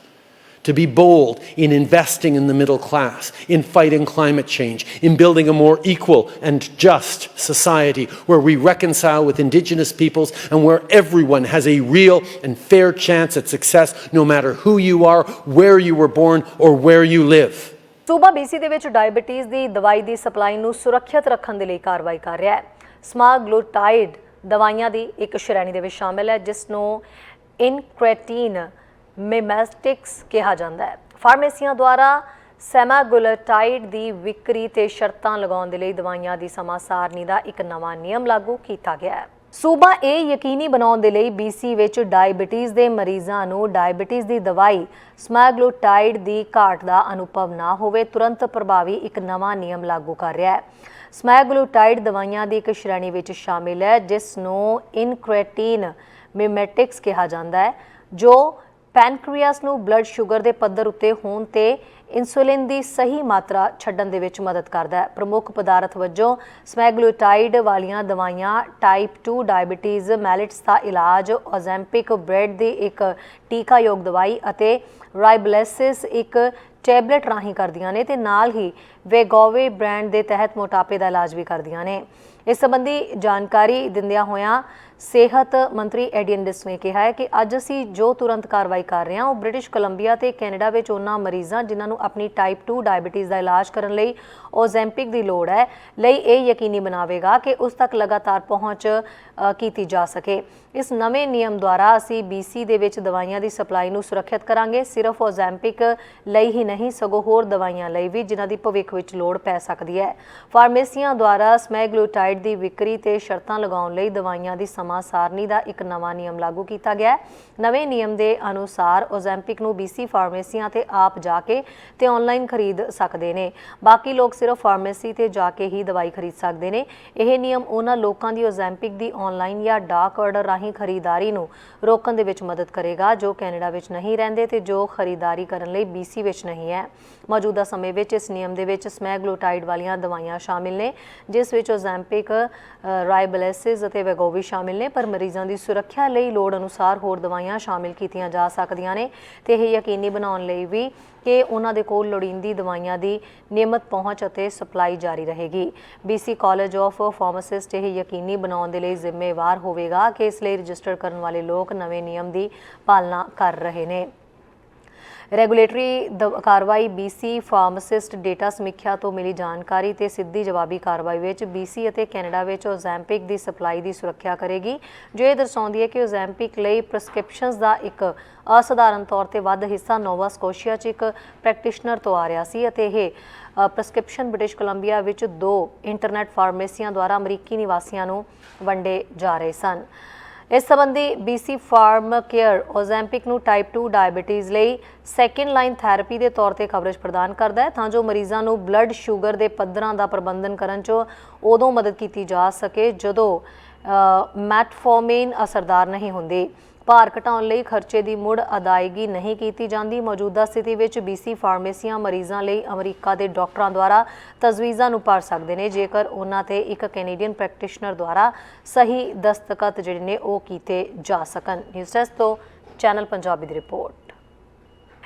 To be bold in investing in the middle class, in fighting climate change, in building a more equal and just society where we reconcile with Indigenous peoples and where everyone has a real and fair chance at success, no matter who you are, where you were born, or where you live. सूबा BC ਦੇ ਵਿੱਚ diabetes ਦੀ ਦਵਾਈ ਦੀ supply ਨੂੰ ਸੁਰੱਖਿਅਤ ਰੱਖਣ ਦੇ ਲਈ ਕਾਰਵਾਈ ਕਰ ਰਿਹਾ ਹੈ। ਸਮਾਗਲੂਟਾਈਡ ਦਵਾਈਆਂ ਦੀ ਇੱਕ ਸ਼੍ਰੇਣੀ ਦੇ ਵਿੱਚ ਸ਼ਾਮਿਲ ਹੈ ਜਿਸ ਨੂੰ ਇਨਕ੍ਰੇਟਿਨ ਮਿਮੈਟਿਕਸ ਕਿਹਾ ਜਾਂਦਾ ਹੈ। ਫਾਰਮੇਸੀਆਂ ਦੁਆਰਾ ਸੈਮਾਗਲੂਟਾਈਡ ਦੀ ਵਿਕਰੀ ਤੇ ਸ਼ਰਤਾਂ ਲਗਾਉਣ ਦੇ ਲਈ ਦਵਾਈਆਂ ਦੀ ਸਮਾਂ ਸਾਰਣੀ ਦਾ ਇੱਕ ਨਵਾਂ ਨਿਯਮ ਲਾਗੂ ਕੀਤਾ ਗਿਆ ਹੈ। सूबा ਇਹ ਯਕੀਨੀ ਬਣਾਉਣ ਦੇ ਲਈ BC ਵਿੱਚ ਡਾਇਬੀਟੀਜ਼ ਦੇ ਮਰੀਜ਼ਾਂ ਨੂੰ ਡਾਇਬੀਟੀਜ਼ ਦੀ ਦਵਾਈ ਸਮਾਗਲੂਟਾਈਡ ਦੀ ਘਾਟ ਦਾ ਅਨੁਭਵ ਨਾ ਹੋਵੇ ਤੁਰੰਤ ਪ੍ਰਭਾਵੀ ਇੱਕ ਨਵਾਂ ਨਿਯਮ ਲਾਗੂ ਕਰ ਰਿਹਾ ਹੈ। ਸਮਾਗਲੂਟਾਈਡ ਦਵਾਈਆਂ ਦੀ ਇੱਕ ਸ਼੍ਰੇਣੀ ਵਿੱਚ ਸ਼ਾਮਿਲ ਹੈ ਜਿਸ ਨੂੰ ਇਨਕ੍ਰੇਟਿਨ ਮਿਮੈਟਿਕਸ ਕਿਹਾ ਜਾਂਦਾ ਹੈ ਜੋ ਪੈਨਕ੍ਰੀਆਸ ਨੂੰ ਬਲੱਡ ਸ਼ੂਗਰ ਦੇ ਪੱਧਰ ਉੱਤੇ ਹੋਣ ਤੇ इंसुलिन की सही मात्रा छड्डण दे विच मदद करता है। प्रमुख पदार्थ वजों स्मैगलूटाइड वालियां दवाइयां टाइप 2 डायबिटीज़ मैलिट्स का इलाज ओजेम्पिक ब्रेड की एक टीकायोग दवाई अते राइबलेसिस एक टैबलेट राही करदियां ने ते नाल ही वेगोवे ब्रांड के तहत मोटापे का इलाज भी करदियां ने। इस संबंधी जानकारी दिंदियां होयां सेहत मंत्री एडियन डिस ने कहा है कि अज असी जो तुरंत कार्रवाई कर रहे हैं वो ब्रिटिश कोलंबिया ते कैनेडा विच उन्हां मरीज़ां जिन्हां नूं अपनी टाइप 2 डायबिटीज़ का इलाज करन लई ओजेम्पिक की लोड़ है लई यह यकीनी बनावेगा कि उस तक लगातार पहुँच की जा सके। इस नवे नियम द्वारा असी BC दे विच दवाइयां की सप्लाई नूं सुरक्षित करांगे, सिर्फ ओजेम्पिक लई ही नहीं सगों होर दवाइयां लई भी जिन्हां दी भविख विच लोड़ पै सकदी है। फार्मेसियां द्वारा स्मैगलूटाइड की विक्री ते शर्तां लगाउण लई दवाइयां की ਸਮਾਂ ਸਾਰਣੀ ਦਾ ਇੱਕ ਨਵਾਂ ਨਿਯਮ ਲਾਗੂ ਕੀਤਾ ਗਿਆ ਹੈ। ਨਵੇਂ ਨਿਯਮ ਦੇ ਅਨੁਸਾਰ ਓਜ਼ੈਂਪਿਕ ਨੂੰ BC ਫਾਰਮੇਸੀਆਂ ਤੇ ਆਪ ਜਾ ਕੇ ਤੇ ਆਨਲਾਈਨ ਖਰੀਦ ਸਕਦੇ ਨੇ। ਬਾਕੀ ਲੋਕ ਸਿਰਫ ਫਾਰਮੇਸੀ ਤੇ ਜਾ ਕੇ ਹੀ ਦਵਾਈ ਖਰੀਦ ਸਕਦੇ ਨੇ। ਇਹ ਨਿਯਮ ਉਹਨਾਂ ਲੋਕਾਂ ਦੀ ਓਜ਼ੈਂਪਿਕ ਦੀ ਆਨਲਾਈਨ ਜਾਂ ਡਾਕ ਆਰਡਰ ਰਾਹੀਂ ਖਰੀਦਦਾਰੀ ਨੂੰ ਰੋਕਣ ਦੇ ਵਿੱਚ ਮਦਦ ਕਰੇਗਾ, ਜੋ ਕੈਨੇਡਾ ਵਿੱਚ ਨਹੀਂ ਰਹਿੰਦੇ ਤੇ ਜੋ ਖਰੀਦਦਾਰੀ ਕਰਨ ਲਈ BC ਵਿੱਚ ਨਹੀਂ ਹੈ। ਮੌਜੂਦਾ ਸਮੇਂ ਵਿੱਚ ਇਸ ਨਿਯਮ ਦੇ ਵਿੱਚ ਸਮੈਗਲੋਟਾਈਡ ਵਾਲੀਆਂ ਦਵਾਈਆਂ ਸ਼ਾਮਿਲ ਨੇ, ਜਿਸ ਵਿੱਚ ਓਜ਼ੈਂਪਿਕ, ਰਾਈਬਲੈਸਿਸ ਅਤੇ ਵੈਗੋਵੀ ਸ਼ਾਮਿਲ ਨੇ, ਪਰ ਮਰੀਜ਼ਾਂ ਦੀ ਸੁਰੱਖਿਆ ਲਈ ਲੋੜ ਅਨੁਸਾਰ ਹੋਰ ਦਵਾਈਆਂ ਸ਼ਾਮਿਲ ਕੀਤੀਆਂ ਜਾ ਸਕਦੀਆਂ ਨੇ ਤੇ ਇਹ ਯਕੀਨੀ ਬਣਾਉਣ ਲਈ ਵੀ ਕਿ ਉਹਨਾਂ ਦੇ ਕੋਲ ਲੋੜੀਂਦੀ ਦਵਾਈਆਂ ਦੀ ਨਿਯਮਤ ਪਹੁੰਚ ਅਤੇ ਸਪਲਾਈ ਜਾਰੀ ਰਹੇਗੀ। BC ਕਾਲਜ ਆਫ ਫਾਰਮਾਸਿਸਟ ਇਹ ਯਕੀਨੀ ਬਣਾਉਣ ਦੇ ਲਈ ਜ਼ਿੰਮੇਵਾਰ ਹੋਵੇਗਾ ਕਿ ਇਸ ਲਈ ਰਜਿਸਟਰ ਕਰਨ ਵਾਲੇ ਲੋਕ ਨਵੇਂ ਨਿਯਮ ਦੀ ਪਾਲਣਾ ਕਰ ਰਹੇ ਨੇ। ਰੈਗੂਲੇਟਰੀ ਕਾਰਵਾਈ BC ਫਾਰਮਾਸਿਸਟ ਡੇਟਾ ਸਮੀਖਿਆ ਤੋਂ ਮਿਲੀ ਜਾਣਕਾਰੀ ਤੇ ਸਿੱਧੀ ਜਵਾਬੀ ਕਾਰਵਾਈ ਵਿੱਚ BC ਅਤੇ ਕੈਨੇਡਾ ਵਿੱਚ ਓਜ਼ੈਂਪਿਕ ਦੀ ਸਪਲਾਈ ਦੀ ਸੁਰੱਖਿਆ ਕਰੇਗੀ, ਜੋ ਇਹ ਦਰਸਾਉਂਦੀ ਹੈ ਕਿ ਓਜ਼ੈਂਪਿਕ ਲਈ ਪ੍ਰੈਸਕ੍ਰਿਪਸ਼ਨਸ ਦਾ ਇੱਕ ਅਸਧਾਰਨ ਤੌਰ ਤੇ ਵੱਧ ਹਿੱਸਾ ਨੋਵਾ ਸਕੋਸ਼ੀਆ 'ਚ ਇੱਕ ਪ੍ਰੈਕਟੀਸ਼ਨਰ ਤੋਂ ਆ ਰਿਹਾ ਸੀ ਅਤੇ ਇਹ ਪ੍ਰੈਸਕ੍ਰਿਪਸ਼ਨ ਬ੍ਰਿਟਿਸ਼ ਕੋਲੰਬੀਆ ਵਿੱਚ 2 ਇੰਟਰਨੈਟ ਫਾਰਮੇਸੀਆਂ ਦੁਆਰਾ ਅਮਰੀਕੀ ਨਿਵਾਸੀਆਂ ਨੂੰ ਵੰਡੇ ਜਾ ਰਹੇ ਸਨ। ਇਸ ਸੰਬੰਧੀ BC ਫਾਰਮ ਕੇਅਰ ਓਜ਼ੈਂਪਿਕ ਨੂੰ ਟਾਈਪ 2 ਡਾਇਬੀਟੀਜ਼ ਲਈ ਸੈਕੰਡ ਲਾਈਨ ਥੈਰੇਪੀ ਦੇ ਤੌਰ ਤੇ ਕਵਰੇਜ ਪ੍ਰਦਾਨ ਕਰਦਾ ਹੈ, ਤਾਂ ਜੋ ਮਰੀਜ਼ਾਂ ਨੂੰ ਬਲੱਡ ਸ਼ੂਗਰ ਦੇ ਪੱਧਰਾਂ ਦਾ ਪ੍ਰਬੰਧਨ ਕਰਨ 'ਚ ਉਦੋਂ ਮਦਦ ਕੀਤੀ ਜਾ ਸਕੇ ਜਦੋਂ ਮੈਟਫੋਰਮਿਨ ਅਸਰਦਾਰ ਨਹੀਂ ਹੁੰਦੀ। ਭਾਰ ਘਟਾਉਣ ਲਈ ਖਰਚੇ ਦੀ ਮੁੜ ਅਦਾਇਗੀ ਨਹੀਂ ਕੀਤੀ ਜਾਂਦੀ। ਮੌਜੂਦਾ ਸਥਿਤੀ ਵਿੱਚ BC ਫਾਰਮੇਸੀਆਂ ਮਰੀਜ਼ਾਂ ਲਈ ਅਮਰੀਕਾ ਦੇ ਡਾਕਟਰਾਂ ਦੁਆਰਾ ਤਜਵੀਜ਼ਾਂ ਨੂੰ ਭਰ ਸਕਦੇ ਨੇ, ਜੇਕਰ ਉਹਨਾਂ ਤੇ ਇੱਕ ਕੈਨੇਡੀਅਨ ਪ੍ਰੈਕਟੀਸ਼ਨਰ ਦੁਆਰਾ ਸਹੀ ਦਸਤਖਤ ਜਿਹੜੇ ਨੇ ਉਹ ਕੀਤੇ ਜਾ ਸਕਣ। ਨਿਊਜ਼ ਡੈਸਕ ਤੋਂ ਚੈਨਲ ਪੰਜਾਬੀ ਦੀ ਰਿਪੋਰਟ।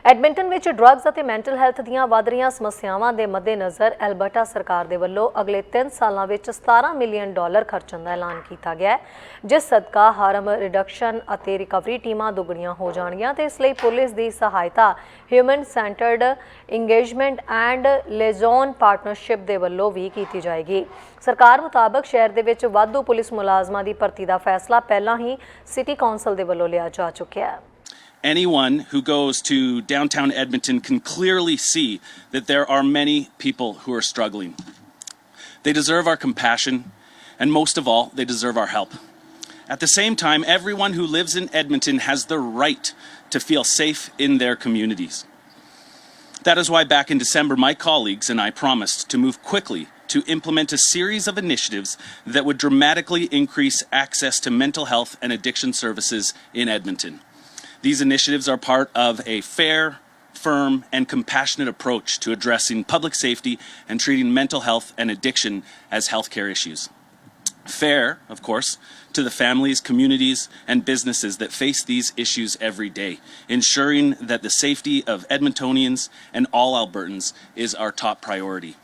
ਐਡਮਿੰਟਨ ਵਿੱਚ ਡਰੱਗਸ ਅਤੇ ਮੈਂਟਲ ਹੈਲਥ ਦੀਆਂ ਵੱਧ ਰਹੀਆਂ ਸਮੱਸਿਆਵਾਂ ਦੇ ਮੱਦੇਨਜ਼ਰ ਐਲਬਰਟਾ ਸਰਕਾਰ ਦੇ ਵੱਲੋਂ ਅਗਲੇ 3 ਸਾਲਾਂ ਵਿੱਚ $17 ਮਿਲੀਅਨ ਖਰਚਣ ਦਾ ਐਲਾਨ ਕੀਤਾ ਗਿਆ ਹੈ, ਜਿਸ ਸਦਕਾ ਹਾਰਮ ਰਿਡਕਸ਼ਨ ਅਤੇ ਰਿਕਵਰੀ ਟੀਮਾਂ ਦੁੱਗਣੀਆਂ ਹੋ ਜਾਣਗੀਆਂ ਤੇ ਇਸ ਲਈ ਪੁਲਿਸ ਦੀ ਸਹਾਇਤਾ human centred engagement and liaison partnership ਦੇ ਵੱਲੋਂ ਵੀ ਕੀਤੀ ਜਾਏਗੀ। ਸਰਕਾਰ ਮੁਤਾਬਕ ਸ਼ਹਿਰ ਦੇ ਵਿੱਚ ਵਾਧੂ ਪੁਲਿਸ ਮੁਲਾਜ਼ਮਾਂ ਦੀ ਭਰਤੀ ਦਾ ਫੈਸਲਾ ਪਹਿਲਾਂ ਹੀ ਸਿਟੀ ਕੌਂਸਲ ਦੇ ਵੱਲੋਂ ਲਿਆ ਜਾ ਚੁੱਕਿਆ ਹੈ। Anyone who goes to downtown Edmonton can clearly see that there are many people who are struggling. They deserve our compassion, and most of all, they deserve our help. At the same time, everyone who lives in Edmonton has the right to feel safe in their communities. That is why back in December, my colleagues and I promised to move quickly to implement a series of initiatives that would dramatically increase access to mental health and addiction services in Edmonton. These initiatives are part of a fair, firm, and compassionate approach to addressing public safety and treating mental health and addiction as healthcare issues. Fair, of course, to the families, communities, and businesses that face these issues every day, ensuring that the safety of Edmontonians and all Albertans is our top priority.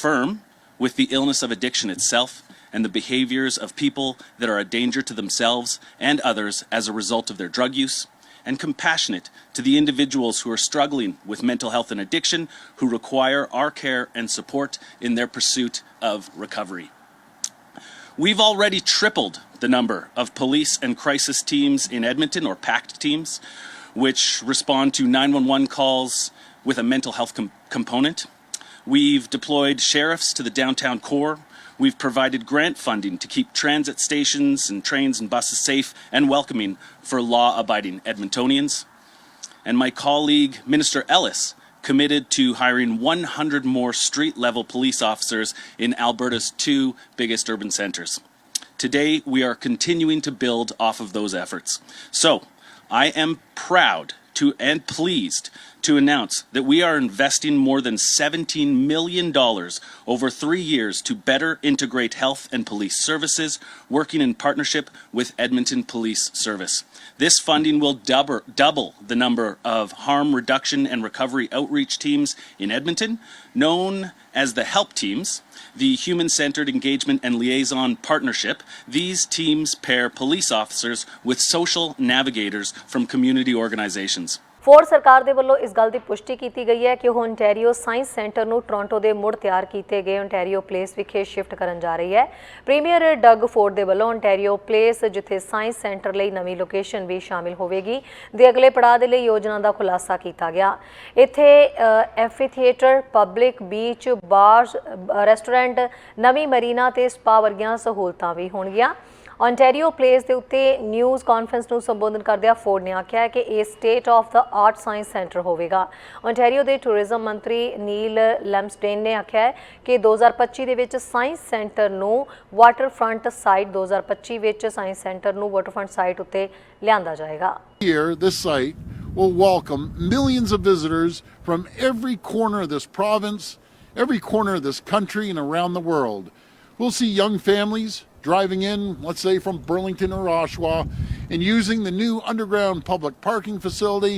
Firm, with the illness of addiction itself and the behaviors of people that are a danger to themselves and others as a result of their drug use, and compassionate to the individuals who are struggling with mental health and addiction, who require our care and support in their pursuit of recovery. We've already tripled the number of police and crisis teams in Edmonton, or PACT teams, which respond to 911 calls with a mental health component. We've deployed sheriffs to the downtown core. We've provided grant funding to keep transit stations and trains and buses safe and welcoming for law-abiding Edmontonians. And my colleague, Minister Ellis, committed to hiring 100 more street-level police officers in Alberta's 2 biggest urban centres. Today, we are continuing to build off of those efforts. So, I am proud and pleased to announce that we are investing more than $17 million over 3 years to better integrate health and police services, working in partnership with Edmonton Police Service. This funding will double the number of harm reduction and recovery outreach teams in Edmonton, known as the HELP teams, the Human Centered Engagement and Liaison Partnership. These teams pair police officers with social navigators from community organizations. Ford ਸਰਕਾਰ ਦੇ ਵੱਲੋਂ ਇਸ ਗੱਲ ਦੀ ਪੁਸ਼ਟੀ ਕੀਤੀ ਗਈ ਹੈ ਕਿ ਉਹ ਓਨਟਾਰੀਓ ਸਾਇੰਸ ਸੈਂਟਰ ਨੂੰ ਟੋਰਾਂਟੋ ਦੇ ਮੁੜ ਤਿਆਰ ਕੀਤੇ ਗਏ ਓਨਟਾਰੀਓ ਪਲੇਸ ਵਿਖੇ ਸ਼ਿਫਟ ਕਰਨ ਜਾ ਰਹੀ ਹੈ। ਪ੍ਰੀਮੀਅਰ ਡਗ ਫੋਰਡ ਦੇ ਵੱਲੋਂ ਓਨਟਾਰੀਓ ਪਲੇਸ, ਜਿੱਥੇ ਸਾਇੰਸ ਸੈਂਟਰ ਲਈ ਨਵੀਂ ਲੋਕੇਸ਼ਨ ਵੀ ਸ਼ਾਮਿਲ ਹੋਵੇਗੀ, ਦੇ ਅਗਲੇ ਪੜਾਅ ਦੇ ਲਈ ਯੋਜਨਾ ਦਾ ਖੁਲਾਸਾ ਕੀਤਾ ਗਿਆ। ਇੱਥੇ ਐਂਫੀਥੀਏਟਰ, ਪਬਲਿਕ ਬੀਚ, ਬਾਰਸ, ਰੈਸਟੋਰੈਂਟ, ਨਵੀਂ ਮਰੀਨਾ ਤੇ ਸਪਾ ਵਰਗੀਆਂ ਸਹੂਲਤਾਂ ਵੀ ਹੋਣਗੀਆਂ। ओंटैरियो प्लेस ਦੇ ਉੱਤੇ ਨਿਊਜ਼ ਕਾਨਫਰੰਸ ਨੂੰ ਸੰਬੋਧਨ ਕਰਦਿਆਂ ਫੋਰਡ ਨੇ ਆਖਿਆ ਹੈ ਕਿ ਇਹ state of the art science centre ਹੋਵੇਗਾ। ओंटैरियो ਦੇ ਟੂਰਿਜ਼ਮ ਮੰਤਰੀ ਨੀਲ ਲੈਮਸਡੇਨ ਨੇ ਆਖਿਆ ਹੈ ਕਿ 2025 ਦੇ ਵਿੱਚ ਸਾਇੰਸ ਸੈਂਟਰ ਨੂੰ ਵਾਟਰਫਰੰਟ ਸਾਈਟ 2025 ਵਿੱਚ ਸਾਇੰਸ ਸੈਂਟਰ ਨੂੰ ਵਾਟਰਫਰੰਟ ਸਾਈਟ ਉੱਤੇ ਲਿਆਂਦਾ ਜਾਏਗਾ। Here, this site will welcome millions of visitors from every corner of this province, every corner of this country, and around the world. We'll see young families driving in, let's say from Burlington or Oshawa, and using the new underground public parking facility,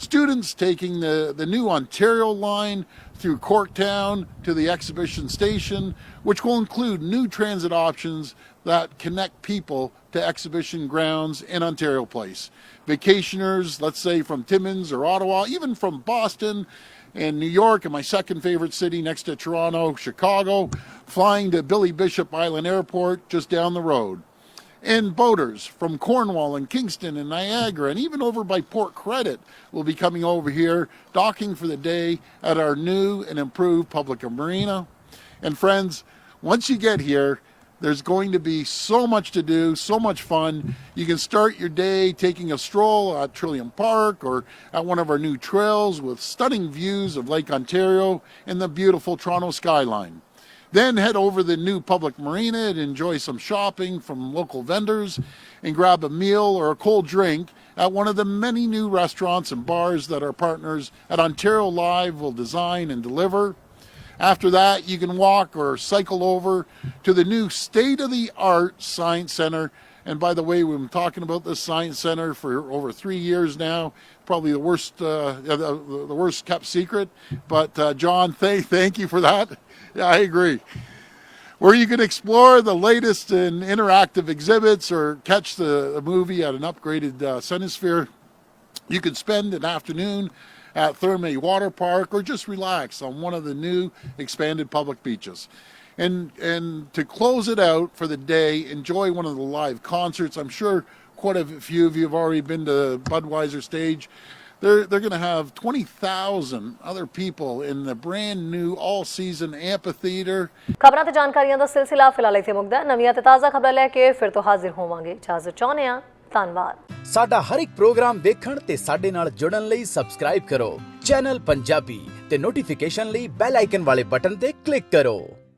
students taking the new Ontario line through Corktown to the exhibition station, which will include new transit options that connect people to exhibition grounds in Ontario Place. Vacationers, let's say from Timmins or Ottawa, even from Boston and New York, and my second favorite city next to Toronto, Chicago, flying to Billy Bishop Island Airport just down the road. And boaters from Cornwall and Kingston and Niagara and even over by Port Credit will be coming over here, docking for the day at our new and improved public marina. And friends, once you get here, there's going to be so much to do, so much fun. You can start your day taking a stroll at Trillium Park or at one of our new trails with stunning views of Lake Ontario and the beautiful Toronto skyline. Then head over the new public marina and enjoy some shopping from local vendors and grab a meal or a cold drink at one of the many new restaurants and bars that our partners at Ontario Live will design and deliver. After that, you can walk or cycle over to the new state-of-the-art Science Centre. And by the way, we've been talking about this Science Centre for over 3 years now. Probably the worst kept secret. But John, thank you for that. Yeah, I agree. Where you can explore the latest in interactive exhibits or catch the movie at an upgraded Cinesphere. You can spend an afternoon at Therme Water Park or just relax on one of the new expanded public beaches. And to close it out for the day, enjoy one of the live concerts. I'm sure quite a few of you have already been to Budweiser stage. They're going to have 20,000 other people in the brand new all-season amphitheater. ਖਬਰਾਂ ਤੇ ਜਾਣਕਾਰੀਆਂ ਦਾ ਸਿਲਸਿਲਾ ਫਿਲਹਾਲ ਇੱਥੇ ਮੁੱਕਦਾ ਹੈ। ਨਵੀਆਂ ਤੇ ਤਾਜ਼ਾ ਖਬਰਾਂ ਲੈ ਕੇ ਫਿਰ ਤੋਂ ਹਾਜ਼ਰ ਹੋਵਾਂਗੇ। ਇਜਾਜ਼ਤ ਚਾਹੁੰਦੇ ਹਾਂ। ਧੰਨਵਾਦ। ਸਾਡਾ ਹਰ ਇੱਕ ਪ੍ਰੋਗਰਾਮ ਦੇਖਣ ਤੇ ਸਾਡੇ ਨਾਲ ਜੁੜਨ ਲਈ ਸਬਸਕ੍ਰਾਈਬ ਕਰੋ ਚੈਨਲ ਪੰਜਾਬੀ ਤੇ ਨੋਟੀਫਿਕੇਸ਼ਨ ਲਈ ਬੈਲ ਆਈਕਨ ਵਾਲੇ ਬਟਨ ਤੇ ਕਲਿੱਕ ਕਰੋ।